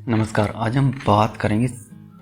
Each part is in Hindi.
नमस्कार। आज हम बात करेंगे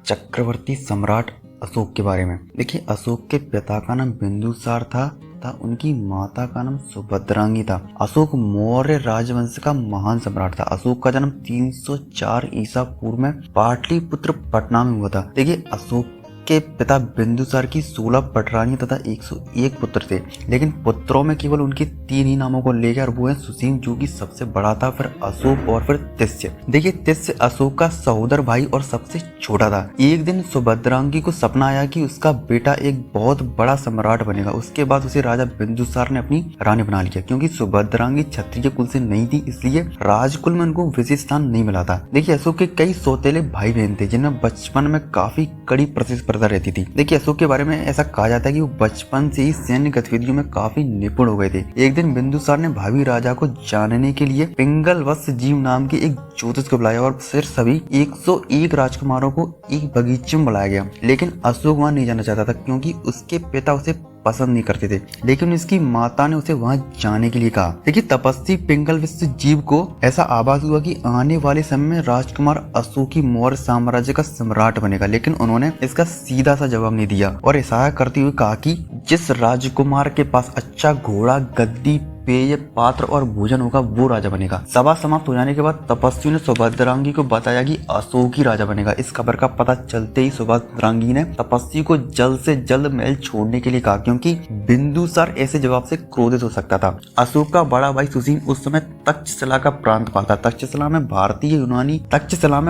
चक्रवर्ती सम्राट अशोक के बारे में। देखिए, अशोक के पिता का नाम बिंदुसार था तथा उनकी माता का नाम सुभद्रांगी था। अशोक मौर्य राजवंश का महान सम्राट था। अशोक का जन्म 304 ईसा पूर्व में पाटलिपुत्र पटना में हुआ था। देखिए, अशोक के पिता बिंदुसार की 16 पटरानियां तथा 101 पुत्र थे, लेकिन पुत्रों में केवल उनके 3 ही नामों को लेकर वो है सुसीम, जो कि सबसे बड़ा था, फिर अशोक और फिर तिस्य। देखिए, तिस्य अशोक का सहोदर भाई और सबसे छोटा था। एक दिन सुभद्रांगी को सपना आया कि उसका बेटा एक बहुत बड़ा सम्राट बनेगा। उसके बाद उसे राजा बिंदुसार ने अपनी रानी बना लिया। क्योंकि सुभद्रांगी क्षत्रिय कुल से नहीं थी, इसलिए राजकुल में उनको विशेष स्थान नहीं मिला था। देखिए, अशोक के कई सौतेले भाई बहन थे, जिनमें बचपन में काफी कड़ी प्रतिस्पर्धा रहती थी। देखिए, अशोक के बारे में ऐसा कहा जाता है कि वो बचपन से ही सैन्य गतिविधियों में काफी निपुण हो गए थे। एक दिन बिंदुसार ने भावी राजा को जानने के लिए पिंगलवत्स जीव नाम के एक ज्योतिष को बुलाया और फिर सभी 101 राजकुमारों को एक बगीचे में बुलाया गया। लेकिन अशोक वहां नहीं जाना चाहता था, क्योंकि उसके पिता उसे पसंद नहीं करते थे। लेकिन उसकी माता ने उसे वहां जाने के लिए कहा। देखिए, तपस्वी पिंगलवत्स जीव को ऐसा आभास हुआ कि आने वाले समय में राजकुमार अशोकी मौर्य साम्राज्य का सम्राट बनेगा। लेकिन उन्होंने इसका सीधा सा जवाब नहीं दिया और इशारा करते हुए कहा कि जिस राजकुमार के पास अच्छा घोड़ा, गद्दी, पेय, पात्र और भोजन होगा, वो राजा बनेगा। सभा समाप्त हो जाने के बाद तपस्वी ने सुभद्रांगी को बताया कि अशोक ही राजा बनेगा। इस खबर का पता चलते ही सुभद्रांगी ने तपस्वी को जल्द से जल्द महल छोड़ने के लिए कहा, क्योंकि बिंदुसार ऐसे जवाब से क्रोधित हो सकता था। अशोक का बड़ा भाई सुसीम उस समय तक्षशिला का प्रांत पाता। तक्षशिला में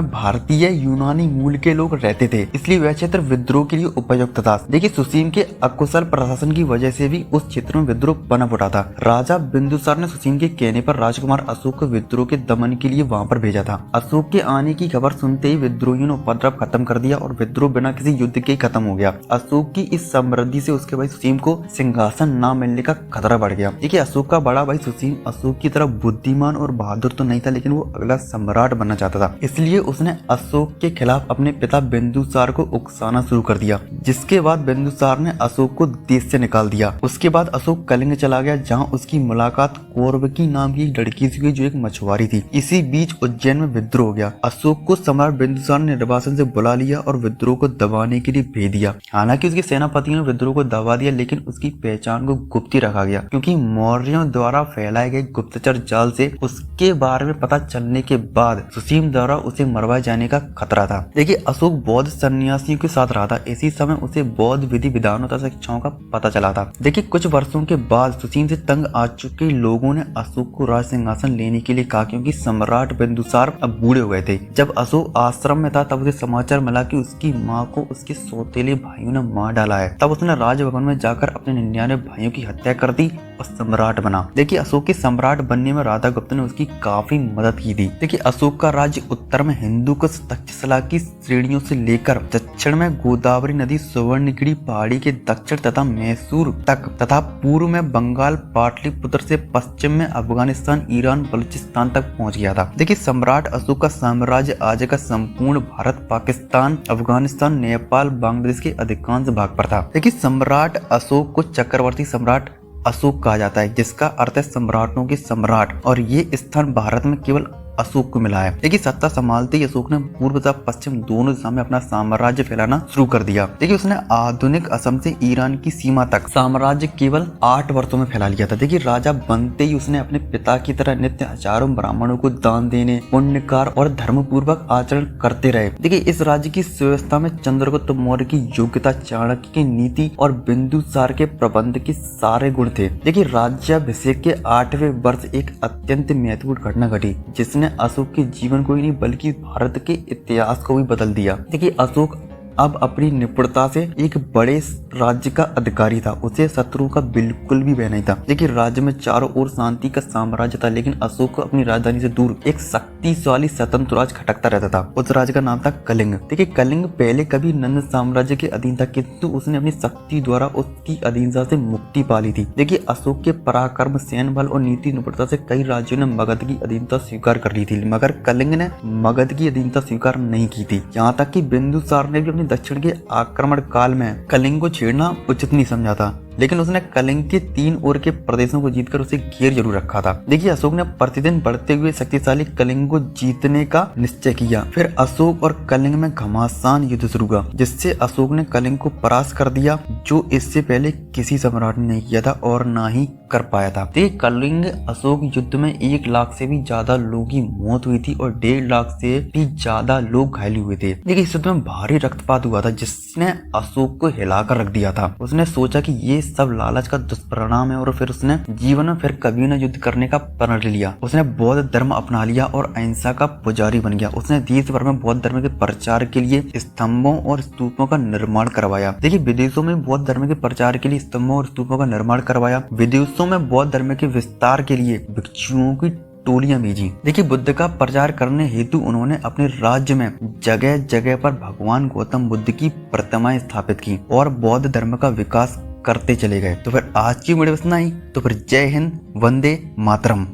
भारतीय यूनानी मूल के लोग रहते थे, इसलिए वह क्षेत्र विद्रोह के लिए उपयुक्त था। देखिए, सुसीम के अकुशल प्रशासन की वजह से भी उस क्षेत्र में विद्रोह पनप उठा था। राजा बिंदुसार ने सुसीम के कहने पर राजकुमार अशोक को विद्रोह के दमन के लिए वहां पर भेजा था। अशोक के आने की खबर सुनते ही विद्रोहियों ने उपद्रव खत्म कर दिया और विद्रोह बिना किसी युद्ध के खत्म हो गया। अशोक की इस समृद्धि से उसके भाई सुसीम को सिंहासन न मिलने का खतरा बढ़ गया। देखिए, अशोक का बड़ा भाई सुसीम अशोक की तरह बुद्धिमान और बहादुर तो नहीं था, लेकिन वो अगला सम्राट बनना चाहता था। इसलिए उसने अशोक के खिलाफ अपने पिता बिंदुसार को उकसाना शुरू कर दिया, जिसके बाद बिंदुसार ने अशोक को देश से निकाल दिया। उसके बाद अशोक कलिंग चला गया, जहाँ उसकी मुलाकात कौरवकी नाम की एक लड़की से हुई, जो एक मछुआरी थी। इसी बीच उज्जैन में विद्रोह हो गया। अशोक को सम्राट बिंदुसार ने निर्वासन से बुला लिया और विद्रोह को दबाने के लिए भेज दिया। हालांकि उसके सेनापतियों ने विद्रोह को दबा दिया, लेकिन उसकी पहचान को गुप्त ही रखा गया, क्योंकि मौर्यों द्वारा फैलाए गए गुप्तचर जाल से उसके बारे में पता चलने के बाद सुसीम द्वारा उसे मरवाए जाने का खतरा था। देखिए, अशोक बौद्ध सन्यासियों के साथ रहा था। इसी समय उसे बौद्ध विधि विधानों तथा शिक्षाओं का पता चला था। देखिए, कुछ वर्षों के बाद सुसीम से तंग आ चुके लोगों ने अशोक को राज सिंहासन लेने के लिए कहा, क्योंकि सम्राट बिंदुसार अब बूढ़े हो गए थे। जब अशोक आश्रम में था, तब उसे समाचार मिला कि उसकी माँ को उसके सौतेले भाइयों ने मार डाला है। तब उसने राजभवन में जाकर अपने 99 भाइयों की हत्या कर दी और सम्राट बना। देखिए, अशोक के सम्राट बनने में राधा गुप्त ने उसकी काफी मदद की थी। देखिए, अशोक का राज्य उत्तर में हिंदू कुश तक्षशिला की श्रेणियों से लेकर दक्षिण में गोदावरी नदी, सुवर्णगिरी पहाड़ी के दक्षिण तथा मैसूर तक, तथा पूर्व में बंगाल, पाटलिपुत्र से पश्चिम में अफगानिस्तान, ईरान, बलूचिस्तान तक पहुंच गया था। देखिए, सम्राट अशोक का साम्राज्य आज का संपूर्ण भारत, पाकिस्तान, अफगानिस्तान, नेपाल, बांग्लादेश के अधिकांश भाग पर था। देखिए, सम्राट अशोक को चक्रवर्ती सम्राट अशोक कहा जाता है, जिसका अर्थ है सम्राटों के सम्राट, और ये स्थान भारत में केवल अशोक को मिला है। देखिए, सत्ता संभालते ही अशोक ने पूर्व तथा पश्चिम दोनों दिशा में अपना साम्राज्य फैलाना शुरू कर दिया। देखिए, उसने आधुनिक असम से ईरान की सीमा तक साम्राज्य केवल 8 वर्षों में फैला लिया था। देखिए, राजा बनते ही उसने अपने पिता की तरह नित्य हजारों ब्राह्मणों को दान देने, पुण्यकार और धर्म पूर्वक आचरण करते रहे। देखिए, इस राज्य की व्यवस्था में चंद्रगुप्त मौर्य की योग्यता, चाणक्य की नीति और बिंदुसार के प्रबंध के सारे गुण थे। देखिए, राज्याभिषेक के 8वें वर्ष एक अत्यंत महत्वपूर्ण घटना घटी, जिसने अशोक के जीवन को ही नहीं बल्कि भारत के इतिहास को भी बदल दिया। देखिए, अशोक अब अपनी निपुणता से एक बड़े राज्य का अधिकारी था। उसे शत्रुओं का बिल्कुल भी भय नहीं था। देखिए, राज्य में चारों ओर शांति का साम्राज्य था, लेकिन अशोक को अपनी राजधानी से दूर एक शक्तिशाली स्वतंत्र राज खटकता रहता था। उस राज्य का नाम था कलिंग। देखिए, कलिंग पहले कभी नंद साम्राज्य के अधीन था, किंतु उसने अपनी शक्ति द्वारा उसकी अधीनता से मुक्ति पा ली थी। देखिए, अशोक के पराक्रम, सैन्य बल और नीति निपुणता से कई राज्यों ने मगध की अधीनता स्वीकार कर ली थी, मगर कलिंग ने मगध की अधीनता स्वीकार नहीं की थी। यहाँ तक कि बिंदुसार ने भी दक्षिण के आक्रमण काल में कलिंग को छेड़ना उचित नहीं समझा था। लेकिन उसने कलिंग के 3 ओर के प्रदेशों को जीतकर उसे घेर जरूर रखा था। देखिए अशोक ने प्रतिदिन बढ़ते हुए शक्तिशाली कलिंग को जीतने का निश्चय किया। फिर अशोक और कलिंग में घमासान युद्ध शुरू हुआ, जिससे अशोक ने कलिंग को परास्त कर दिया, जो इससे पहले किसी सम्राट ने नहीं किया था और ना ही कर पाया था। देखिए कलिंग अशोक युद्ध में 1 लाख से भी ज्यादा लोगों की मौत हुई थी और 1.5 लाख से भी ज्यादा लोग घायल हुए थे। देखिए इस युद्ध में भारी रक्तपात हुआ था, जिसने अशोक को हिलाकर रख दिया था। उसने सोचा कि ये सब लालच का दुष्परिणाम है और फिर उसने जीवन में फिर कभी न युद्ध करने का प्रण लिया। उसने बौद्ध धर्म अपना लिया और अहिंसा का पुजारी बन गया। उसने देश भर में बौद्ध धर्म के प्रचार के लिए स्तंभों और स्तूपों का निर्माण करवाया। देखिए विदेशों में बौद्ध धर्म के प्रचार के लिए स्तंभों और स्तूपों का निर्माण करवाया। विदेशों में बौद्ध धर्म के विस्तार के लिए भिक्षुओं की टोलियां भेजी। देखिए बुद्ध का प्रचार करने हेतु उन्होंने अपने राज्य में जगह जगह पर भगवान गौतम बुद्ध की प्रतिमाएं स्थापित की और बौद्ध धर्म का विकास करते चले गए। तो फिर आज की वीडियो इतना ही। तो फिर जय हिंद, वंदे मातरम।